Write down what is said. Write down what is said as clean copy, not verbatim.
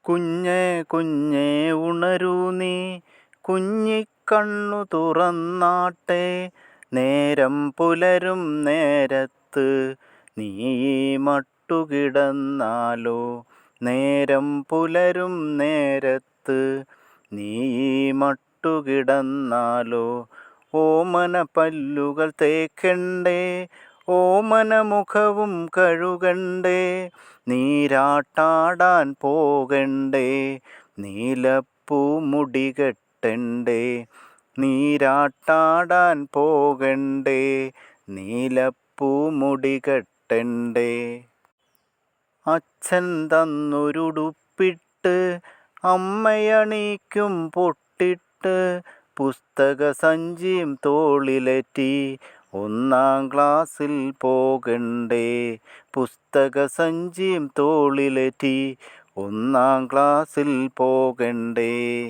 കുഞ്ഞേ കുഞ്ഞേ ഉണരൂ നീ, കുഞ്ഞിക്കണ്ണു തുറന്നാട്ടെ. നേരം പുലരും നേരത്ത് നീ ഈ മട്ടുകിടന്നാലോ. നേരം പുലരും നേരത്ത് നീ ഈ മട്ടുകിടന്നാലോ. ഓമന പല്ലുകൾ തേക്കണ്ടേ, ഓമന മുഖവും കഴുകണ്ടേ. നീരാട്ടാടാൻ പോകണ്ടേ, നീലപ്പൂമുടി കെട്ടണ്ടേ. നീരാട്ടാടാൻ പോകണ്ടേ, നീലപ്പൂമുടി കെട്ടണ്ടേ. അച്ഛൻ തന്നൊരുടുപ്പിട്ട് അമ്മയണിക്കും പൊട്ടിട്ട്. പുസ്തകസഞ്ചിയും തോളിലേറ്റി ഒന്നാം ക്ലാസ്സിൽ പോകണ്ടേ. പുസ്തകസഞ്ചിയും തോളിലേറ്റി ഒന്നാം ക്ലാസ്സിൽ പോകണ്ടേ.